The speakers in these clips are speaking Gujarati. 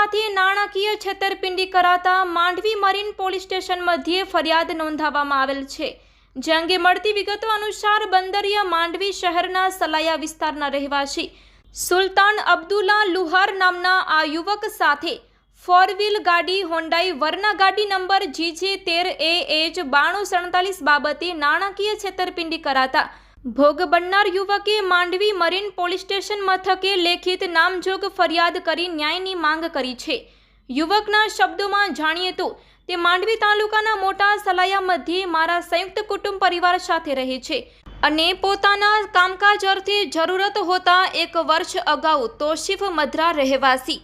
સાથે નાણાકીય છેતરપિંડી કરાતા માંડવી મરીન પોલીસ સ્ટેશન મધ્યે ફરિયાદ નોંધાવવામાં આવેલ છે। જે અંગે મળતી વિગતો અનુસાર બંદરિયા માંડવી શહેરના સલાયા વિસ્તારના રહેવાસી સુલતાન અબ્દુલ્લા લુહાર નામના આ યુવક સાથે ફોર વ્હીલ ગાડી હોન્ડાઈ વરના ગાડી નંબર GJ13AH 9247 બાબતે નાણાકીય છેતરપિંડી કરાતા ભોગ બનનાર યુવકે માંડવી મરીન પોલીસ સ્ટેશન મથકે લેખિત નામજોગ ફરિયાદ કરી ન્યાયની માંગ કરી છે। યુવકના શબ્દોમાં જાણીએ તો તે માંડવી તાલુકાના મોટા સલાયા મધ્યે મારા સંયુક્ત કુટુંબ પરિવાર સાથે રહે છે અને પોતાના કામકાજ અર્થે જરૂરત હોતા 1 વર્ષ અગાઉ તોશીફ મધરા રહેવાસી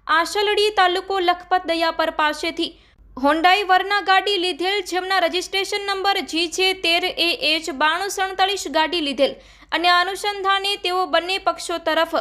આશલડી તાલુકો લખપત દયાપર પાસેથી હોન્ડાઈ વરના ગાડી લીધેલ, જેમના રજિસ્ટ્રેશન નંબર GJ13AH 9247 ગાડી લીધેલ અને અનુસંધાને તેઓ બંને પક્ષો તરફ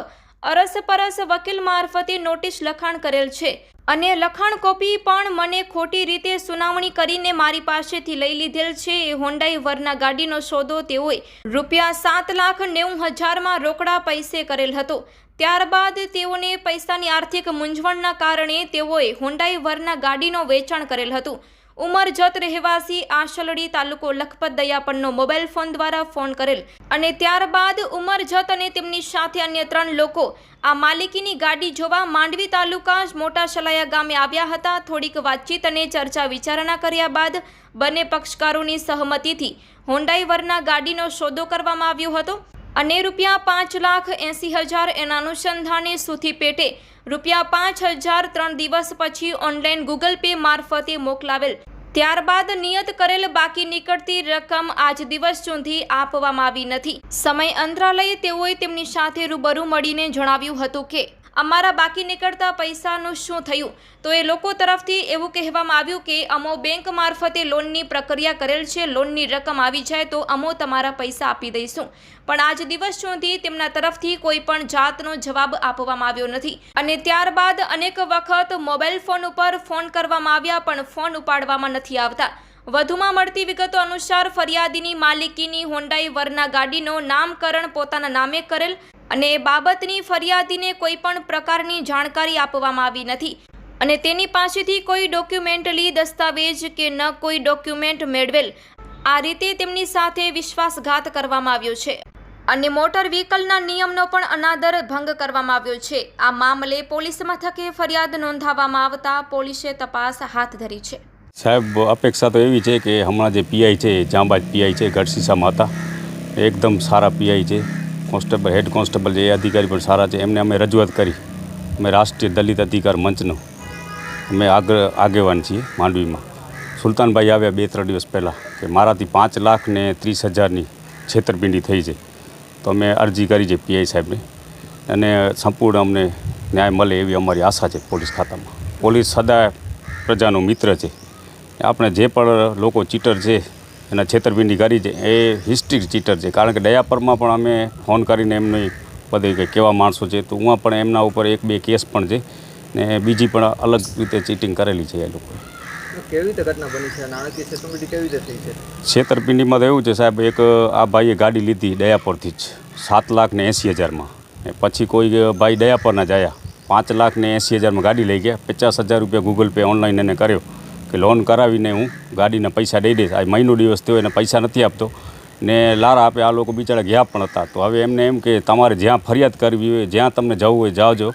અરસપરસ વકીલ મારફતે નોટિસ લખાણ કરેલ છે અને લખાણ કોપી પણ મને ખોટી રીતે સુનાવણી કરીને મારી પાસેથી લઈ લીધેલ છે। એ હોન્ડાઈ વરના ગાડીનો સોદો તેઓએ ₹7,90,000 રોકડા પૈસે કરેલ હતો। ત્યારબાદ તેઓને પૈસાની આર્થિક મૂંઝવણના કારણે તેઓએ હોન્ડાઈ વરના ગાડીનો વેચાણ કરેલ હતું। ઉમરજત રહેવાસી આશલડી તાલુકો લખપત દયાપરનો મોબાઈલ ફોન દ્વારા ફોન કરેલ અને ત્યારબાદ ઉમરજત અને તેમની સાથે અન્ય 3 લોકો આ માલિકીની ગાડી જોવા માંડવી તાલુકા મોટા સલાયા ગામે આવ્યા હતા। થોડીક વાતચીત અને ચર્ચા વિચારણા કર્યા બાદ બંને પક્ષકારોની સહમતિથી હોન્ડાઈ વરના ગાડીનો સોદો કરવામાં આવ્યો હતો અને ₹5,80,000 એના અનુસંધાને સુથી પેટે ₹5,000 3 દિવસ પછી ઓનલાઈન ગૂગલ પે મારફતે મોકલાવેલ। ત્યારબાદ નિયત કરેલ બાકી નીકળતી રકમ આજ દિવસ સુધી આપવામાં આવી નથી। સમય અંતરાલય તેઓએ તેમની સાથે રૂબરૂ મળીને જણાવ્યું હતું કે અમારા બાકી નીકળતા પૈસાનું શું થયું, તો એ લોકો તરફથી એવું કહેવામાં આવ્યું કે અમો બેંક મારફતે લોનની પ્રક્રિયા કરેલ છે, લોનની રકમ આવી જાય તો અમો તમારા પૈસા આપી દઈશું, પણ આજ દિવસ સુધી તેમના તરફથી કોઈ પણ જાતનો જવાબ આપવામાં આવ્યો નથી અને ત્યારબાદ અનેક વખત મોબાઈલ ફોન ઉપર ફોન કરવામાં આવ્યા પણ ફોન ઉપાડવામાં નથી આવતા। વધુમાં મળતી વિગતો અનુસાર ફરિયાદીની માલિકીની હોન્ડાઈ વરના ગાડીનો નામકરણ પોતાના નામે કરેલ અને એ બાબતની ફરિયાદીને કોઈ પણ પ્રકારની જાણકારી આપવામાં આવી નથી અને તેની પાસેથી કોઈ ડોક્યુમેન્ટલી દસ્તાવેજ કે ન કોઈ ડોક્યુમેન્ટ મેળવેલ। આ રીતે તેમની સાથે વિશ્વાસઘાત કરવામાં આવ્યો છે અને મોટર વ્હીકલના નિયમનો પણ અનાદર ભંગ કરવામાં આવ્યો છે। આ મામલે પોલીસ મથકે ફરિયાદ નોંધાવવામાં આવતા પોલીસે તપાસ હાથ ધરી છે। સાહેબ, અપેક્ષા તો એવી છે કે હમણાં જે પીઆઈ છે, જાંબાજ પીઆઈ છે, ગઢસીસામાં હતા, એકદમ સારા પીઆઈ છે, કોન્સ્ટેબલ હેડ કોન્સ્ટેબલ જે અધિકારી પણ સારા છે, એમને અમે રજૂઆત કરી। અમે રાષ્ટ્રીય દલિત અધિકાર મંચનો અમે આગેવાન છીએ માંડવીમાં। સુલતાનભાઈ આવ્યા 2-3 દિવસ પહેલાં કે મારાથી 5,30,000ની છેતરપિંડી થઈ છે, તો અમે અરજી કરી છે પીઆઈ સાહેબને અને સંપૂર્ણ અમને ન્યાય મળે એવી અમારી આશા છે પોલીસ ખાતામાં। પોલીસ સદા પ્રજાનો મિત્ર છે। આપણે જે પણ લોકો ચીટર છે, એના છેતરપિંડી કરી છે, એ હિસ્ટ્રી ચીટર છે, કારણ કે દયાપરમાં પણ અમે ફોન કરીને એમની બધે કે કેવા માણસો છે, તો હું પણ એમના ઉપર 1-2 કેસ પણ છે ને બીજી પણ અલગ રીતે ચીટિંગ કરેલી છે એ લોકોએ। કેવી રીતે ઘટના બની છે? નાણાકીય છેતરપિંડી કેવી રીતે થઈ છે? છેતરપિંડીમાં તો એવું છે સાહેબ, એક આ ભાઈએ ગાડી લીધી દયાપરથી જ 7,80,000માં, પછી કોઈ ભાઈ દયાપરના જ આવ્યા 5,80,000માં ગાડી લઈ ગયા। ₹50,000 ગૂગલ પે ઓનલાઈન એને કર્યો કે લોન કરાવીને હું ગાડીના પૈસા દઈ દઈશ। આ મહિનો દિવસ થયો એને પૈસા નથી આપતો ને લારા આપે। આ લોકો બિચારા ગયા પણ હતા, તો હવે એમને એમ કે તમારે જ્યાં ફરિયાદ કરવી હોય, જ્યાં તમને જવું હોય જાવજો,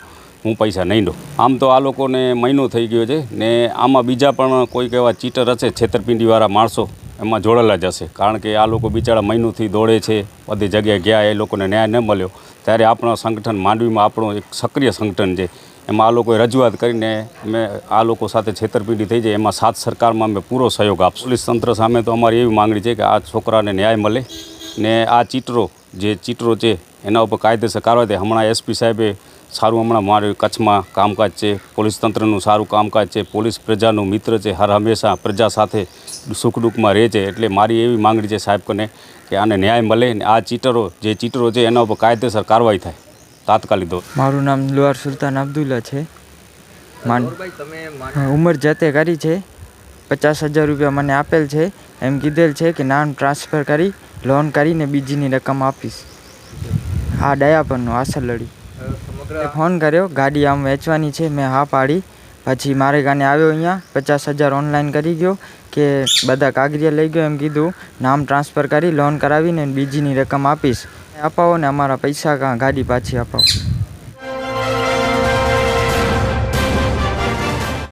હું પૈસા નહીં દઉં। આમ તો આ લોકોને મહિનો થઈ ગયો છે ને આમાં બીજા પણ કોઈક એવા ચીટર હશે, છેતરપિંડીવાળા માણસો એમાં જોડેલા જ હશે, કારણ કે આ લોકો બિચારા મહિનોથી દોડે છે, બધી જગ્યાએ ગયા, એ લોકોને ન્યાય ન મળ્યો। ત્યારે આપણો સંગઠન માંડવીમાં આપણું એક સક્રિય સંગઠન છે, એમાં આ લોકોએ રજૂઆત કરીને અમે આ લોકો સાથે છેતરપિંડી થઈ જાય એમાં સાથ સરકારમાં અમે પૂરો સહયોગ આપશું। પોલીસ તંત્ર સામે તો અમારી એવી માંગણી છે કે આ છોકરાને ન્યાય મળે ને આ ચીટરો છે એના ઉપર કાયદેસર કાર્યવાહી થાય। હમણાં એસપી સાહેબે સારું હમણાં મારું કચ્છમાં કામકાજ છે, પોલીસ તંત્રનું સારું કામકાજ છે, પોલીસ પ્રજાનું મિત્ર છે, હર હંમેશા પ્રજા સાથે સુખ દુઃખમાં રહે છે। એટલે મારી એવી માંગણી છે સાહેબ કને કે આને ન્યાય મળે ને આ ચીટરો છે એના ઉપર કાયદેસર કાર્યવાહી થાય તાત્કાલિક ધોરણે। મારું નામ લુહાર સુલતાન અબ્દુલ્લા છે। ઉમર જાતે કરી છે, ₹50,000 મને આપેલ છે, એમ કીધેલ છે કે નામ ટ્રાન્સફર કરી લોન કરીને બીજીની રકમ આપીશ। આ દયાપરનો આસલડી। ફોન કર્યો, ગાડી આમ વેચવાની છે, મેં હા પાડી. પછી મારે ગાને આવ્યો અહીંયા, 50,000 ઓનલાઈન કરી ગયો કે બધા કાગળિયા લઈ ગયો, એમ કીધું નામ ટ્રાન્સફર કરી લોન કરાવીને બીજીની રકમ આપીશ, અપાવો ને અમારા પૈસા ગાડી પાછી અપાવો.